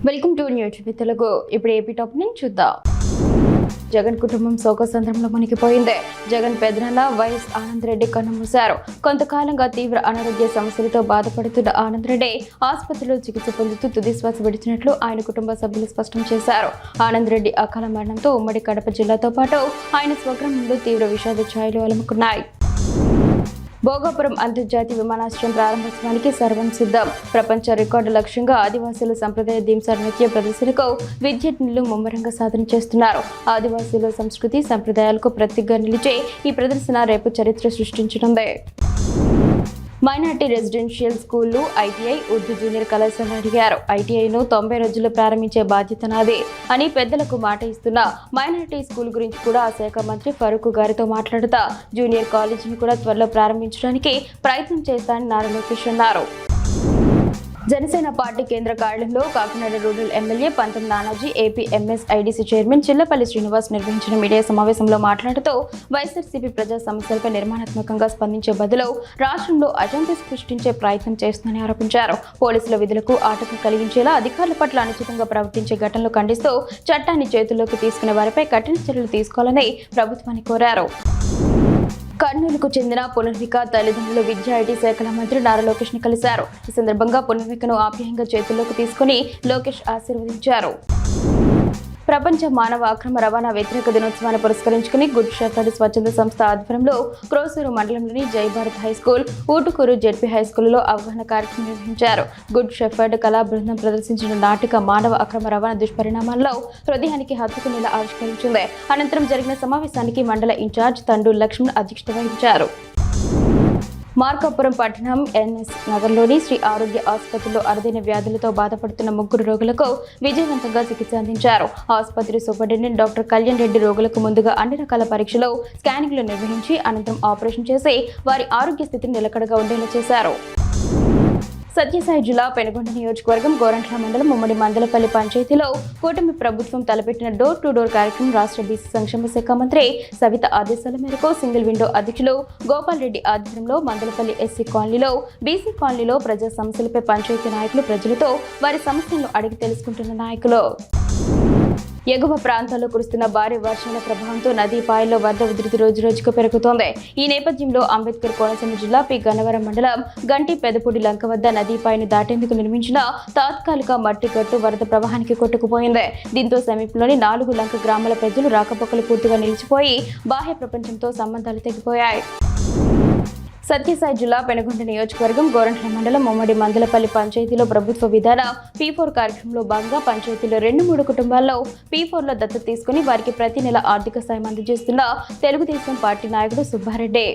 Welcome to news Telugu. ఇప్పుడు AP top నుంచి చూద్దాం. జగన్ కుటుంబం శోకసంద్రంలో మునిగిపోయింది. జగన్ పెదనాన్న వైఎస్ ఆనంద్ రెడ్డి కన్నుమూశారు. కొంతకాలంగా తీవ్ర అనారోగ్య సమస్యలతో బాధపడుతున్న ఆనంద్ రెడ్డి ఆసుపత్రిలో చికిత్స పొందుతూ తుది శ్వాస విడిచినట్లు ఆయన కుటుంబ సభ్యులు స్పష్టం చేశారు. ఆనంద్ రెడ్డి అకాల మరణంతో ఉమ్మడి కడప జిల్లాతో పాటు ఆయన స్వగ్రామంలో తీవ్ర విషాద ఛాయలు అలుముకున్నాయి. భోగాపురం అంతర్జాతీయ విమానాశ్రయం ప్రారంభోత్సవానికి సర్వం సిద్ధం. ప్రపంచ రికార్డు లక్ష్యంగా ఆదివాసీల సంప్రదాయ దింస నృత్య ప్రదర్శనకు విద్యార్థినులు ముమ్మరంగా సాధన చేస్తున్నారు. ఆదివాసీల సంస్కృతి సంప్రదాయాలకు ప్రతీకగా నిలిచే ఈ ప్రదర్శన రేపు చరిత్ర సృష్టించనుంది. మైనార్టీ రెసిడెన్షియల్ స్కూళ్లు, ఐటీఐ, ఉర్దూ జూనియర్ కళాశాల అడిగారు. ఐటీఐను 90 రోజుల్లో ప్రారంభించే బాధ్యత నాదే అని పెద్దలకు మాట ఇస్తున్న మైనార్టీ స్కూల్ గురించి కూడా ఆ శాఖ మంత్రి ఫరూక్ గారితో మాట్లాడుతా జూనియర్ కాలేజీని కూడా త్వరలో ప్రారంభించడానికి ప్రయత్నం చేస్తానని నారా లోకేష్ అన్నారు. జనసేన పార్టీ కేంద్ర కార్యాలయంలో కాకినాడ రూరల్ ఎమ్మెల్యే పంతం Nanaji, AP MSIDC chairman Chillapalli Srinivas నిర్వహించిన మీడియా సమావేశంలో మాట్లాడుతూ వైఎస్ఆర్సీపీ ప్రజా సమస్యలపై నిర్మాణాత్మకంగా స్పందించే బదులు రాష్ట్రంలో అశాంతి సృష్టించే ప్రయత్నం చేస్తుందని ఆరోపించారు. పోలీసుల విధులకు ఆటంకం కలిగించేలా అధికారుల పట్ల అనుచితంగా ప్రవర్తించే ఘటనలు ఖండిస్తూ చట్టాన్ని చేతుల్లోకి తీసుకునే వారిపై కఠిన చర్యలు తీసుకోవాలని ప్రభుత్వాన్ని కోరారు. కర్నూలుకు చెందిన పునర్విక తల్లిదండ్రులు విద్యా ఐటీ శాఖల మంత్రి నారా లోకేష్ ని కలిశారు. ఈ సందర్భంగా పునర్వికను ఆప్యాయంగా చేతుల్లోకి తీసుకుని లోకేష్ ఆశీర్వదించారు. ప్రపంచ మానవ అక్రమ రవాణా వ్యతిరేక దినోత్సవాన్ని పురస్కరించుకుని గుడ్ షెఫర్డ్ స్వచ్ఛంద సంస్థ ఆధ్వర్యంలో క్రోసూరు మండలంలోని జై భారత్ హైస్కూల్, ఊటుకూరు జెడ్పీ హైస్కూల్లో అవగాహన కార్యక్రమం నిర్వహించారు. గుడ్ షెఫర్డ్ కళా బృందం ప్రదర్శించిన నాటిక మానవ అక్రమ రవాణా దుష్పరిణామాల్లో హృదయానికి హత్తుకునేలా ఆవిష్కరించింది. అనంతరం జరిగిన సమావేశానికి మండల ఇన్ఛార్జ్ తండు లక్ష్మణ్ అధ్యక్షత వహించారు. మార్కాపురం పట్టణం ఎన్ఎస్ నగర్లోని శ్రీ ఆరోగ్య ఆసుపత్రిలో అరుదైన వ్యాధులతో బాధపడుతున్న 3 రోగులకు విజయవంతంగా చికిత్స అందించారు. ఆసుపత్రి సూపరింటెండెంట్ డాక్టర్ కళ్యాణ్ రెడ్డి రోగులకు ముందుగా అన్ని రకాల పరీక్షలు, స్కానింగ్లు నిర్వహించి అనంతరం ఆపరేషన్ చేసి వారి ఆరోగ్య స్థితిని నిలకడగా ఉండేలా చేశారు. సత్యసాయి జిల్లా పెనుగొండ నియోజకవర్గం గోరంట్ల మండలం ఉమ్మడి మందలపల్లి పంచాయతీలో కూటమి ప్రభుత్వం తలపెట్టిన డోర్ టు డోర్ కార్యక్రమం రాష్ట్ర బీసీ సంక్షేమ శాఖ మంత్రి సవిత ఆదేశాల మేరకు సింగిల్ విండో అధ్యక్షులు గోపాల్ రెడ్డి ఆధ్వర్యంలో మందలపల్లి ఎస్సీ కాలనీలో, బీసీ కాలనీలో ప్రజా సమస్యలపై పంచాయతీ నాయకులు ప్రజలతో వారి సమస్యలను అడిగి తెలుసుకుంటున్న నాయకులు. ఎగువ ప్రాంతాల్లో కురుస్తున్న భారీ వర్షాల ప్రభావంతో నదీ పాయల్లో వరద ఉధృతి రోజురోజుకు పెరుగుతోంది. ఈ నేపథ్యంలో అంబేద్కర్ కోనసీమ జిల్లా పి గన్నవరం మండలం గంటి పెదపూడి లంక వద్ద నదీపాయను దాటేందుకు నిర్మించిన తాత్కాలిక మట్టి గట్టు వరద ప్రవాహానికి కొట్టుకుపోయింది. దీంతో సమీపంలోని 4 లంక గ్రామాల ప్రజలు రాకపోకలు పూర్తిగా నిలిచిపోయి బాహ్య ప్రపంచంతో సంబంధాలు తెగిపోయాయి. సత్యసాయి జిల్లా పెనుగొండ నియోజకవర్గం గోరంట్ల మండలం ఉమ్మడి మందలపల్లి పంచాయతీలో ప్రభుత్వ విధాన P4 కార్యక్రమంలో భాగంగా పంచాయతీలో 2-3 కుటుంబాల్లో P4లో దత్తత తీసుకుని వారికి ప్రతి నెల ఆర్థిక సాయం అందజేస్తున్న తెలుగుదేశం పార్టీ నాయకుడు సుబ్బారెడ్డి.